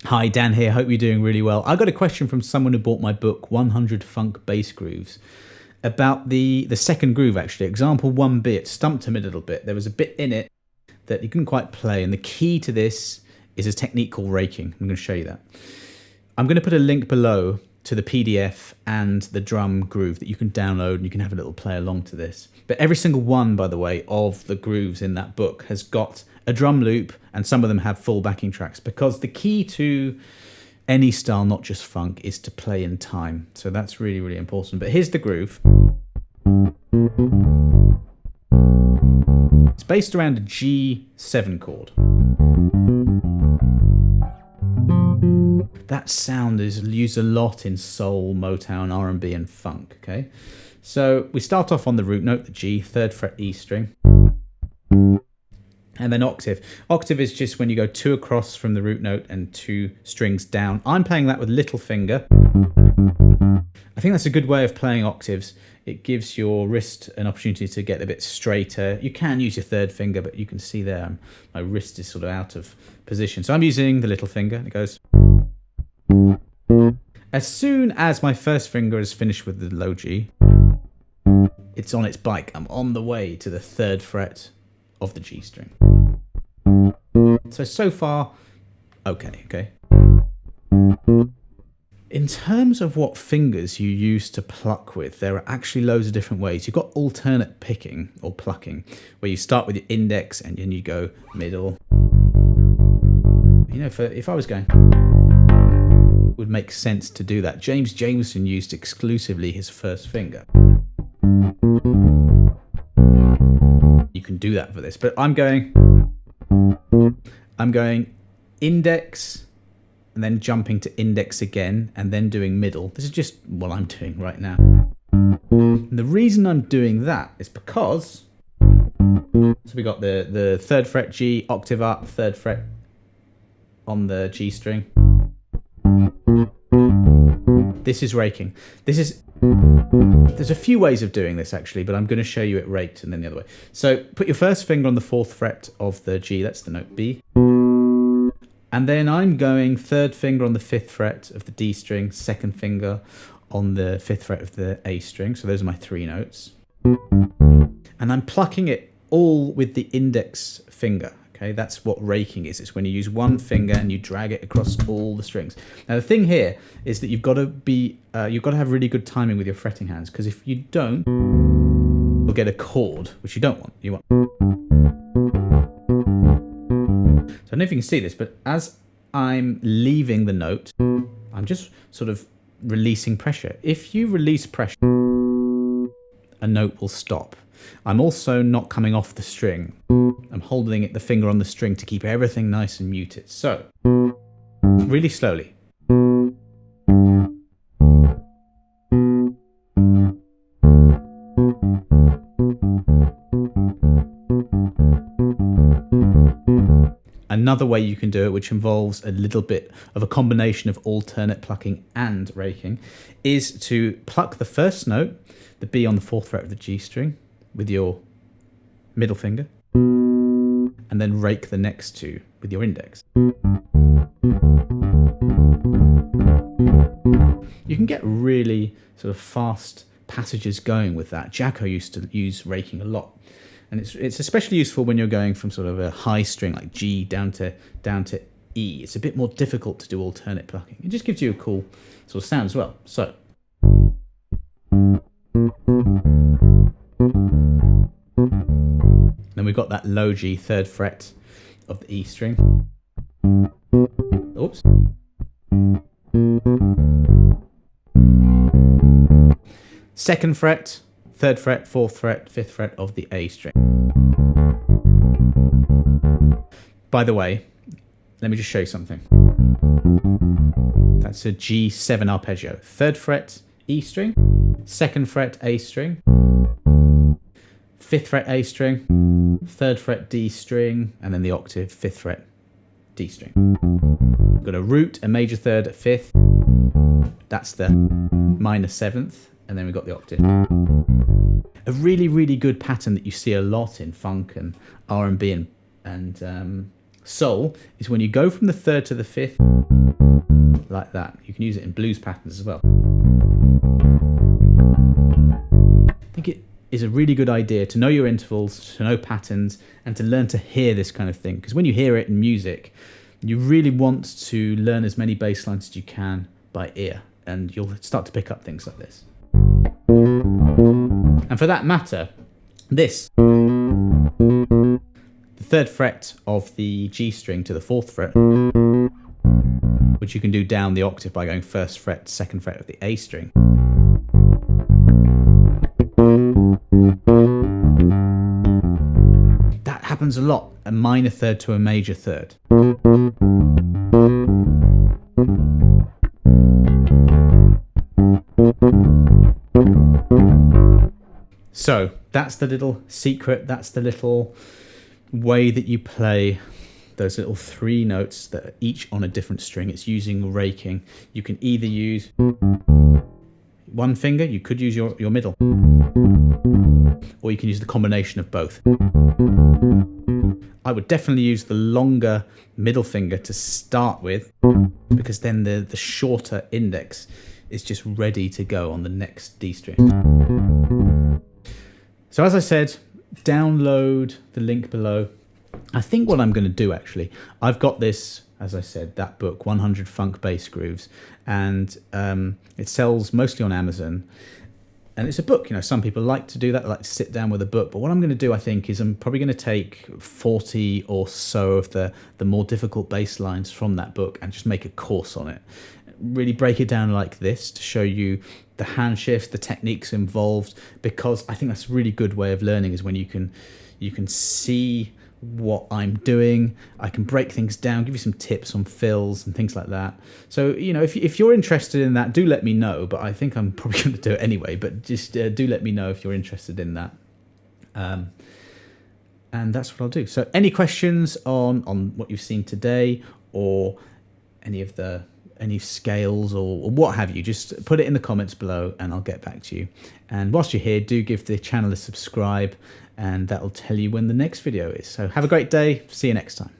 Hi, Dan here. Hope you're doing really well. I got a question from someone who bought my book, 100 Funk Bass Grooves, about the second groove, actually. Example 1B, it stumped him a little bit. There was a bit in it that he couldn't quite play, and the key to this is a technique called raking. I'm going to show you that. I'm going to put a link below to the PDF and the drum groove that you can download, and you can have a little play along to this. But every single one, by the way, of the grooves in that book has got a drum loop, and some of them have full backing tracks, because the key to any style, not just funk, is to play in time. So that's really, really important. But here's the groove. It's based around a G7 chord. That sound is used a lot in soul, Motown, R&B and funk, okay? So we start off on the root note, the G, 3rd fret E string, and then octave. Octave is just when you go 2 across from the root note and 2 strings down. I'm playing that with little finger. I think that's a good way of playing octaves. It gives your wrist an opportunity to get a bit straighter. You can use your 3rd finger, but you can see there my wrist is sort of out of position. So I'm using the little finger, and it goes. As soon as my 1st finger is finished with the low G, it's on its bike. I'm on the way to the 3rd fret of the G string. So far, okay. In terms of what fingers you use to pluck with, there are actually loads of different ways. You've got alternate picking or plucking, where you start with your index and then you go middle. You know, if I was going, it would make sense to do that. James Jameson used exclusively his 1st finger. You can do that for this, but I'm going index and then jumping to index again and then doing middle. This is just what I'm doing right now. And the reason I'm doing that is because, so we got the 3rd fret G, octave up, 3rd fret on the G string. This is raking. There's a few ways of doing this actually, but I'm going to show you it raked and then the other way. So put your 1st finger on the 4th fret of the G, that's the note B. And then I'm going 3rd finger on the 5th fret of the D string, 2nd finger on the 5th fret of the A string. So those are my 3 notes. And I'm plucking it all with the index finger. Okay, that's what raking is. It's when you use one finger and you drag it across all the strings. Now the thing here is that you've got to have really good timing with your fretting hands, because if you don't, you'll get a chord, which you don't want. You want. So I don't know if you can see this, but as I'm leaving the note, I'm just sort of releasing pressure. If you release pressure, a note will stop. I'm also not coming off the string. I'm holding the finger on the string to keep everything nice and muted. So, really slowly. Another way you can do it, which involves a little bit of a combination of alternate plucking and raking, is to pluck the 1st note, the B on the 4th fret of the G string, with your middle finger, and then rake the next 2 with your index. You can get really sort of fast passages going with that. Jacko used to use raking a lot, and it's especially useful when you're going from sort of a high string like G down to E. It's a bit more difficult to do alternate plucking. It just gives you a cool sort of sound as well. So. Then we've got that low G, 3rd fret of the E string. Oops. 2nd fret, 3rd fret, 4th fret, 5th fret of the A string. By the way, let me just show you something. That's a G7 arpeggio. 3rd fret E string, 2nd fret A string, 5th fret A string, 3rd fret D string, and then the octave, 5th fret D string. We've got a root, a major third, a fifth. That's the minor seventh, and then we've got the octave. A really, really good pattern that you see a lot in funk and R&B and soul is when you go from the third to the fifth, like that. You can use it in blues patterns as well. I think it is a really good idea to know your intervals, to know patterns, and to learn to hear this kind of thing. Because when you hear it in music, you really want to learn as many bass lines as you can by ear, and you'll start to pick up things like this. And for that matter, this, the third fret of the G string to the fourth fret, which you can do down the octave by going first fret, second fret of the A string. That happens a lot, a minor third to a major third. So that's the little secret, that's the little way that you play those little three notes that are each on a different string. It's using raking. You can either use one finger, you could use your middle, or you can use the combination of both. I would definitely use the longer middle finger to start with, because then the shorter index is just ready to go on the next D string. So as I said, download the link below. I think what I'm going to do, actually, I've got this, as I said, that book, 100 Funk Bass Grooves, and it sells mostly on Amazon. And it's a book, you know, some people like to do that, they like to sit down with a book. But what I'm going to do, I think, is I'm probably going to take 40 or so of the more difficult bass lines from that book and just make a course on it. Really break it down like this to show you the hand shifts, the techniques involved, because I think that's a really good way of learning, is when you can see what I'm doing. I can break things down, give you some tips on fills and things like that. So, you know, if you're interested in that, do let me know, but I think I'm probably going to do it anyway, but just do let me know if you're interested in that. And that's what I'll do. So any questions on what you've seen today, or any scales or what have you, just put it in the comments below and I'll get back to you. And whilst you're here, do give the channel a subscribe, and that'll tell you when the next video is. So have a great day. See you next time.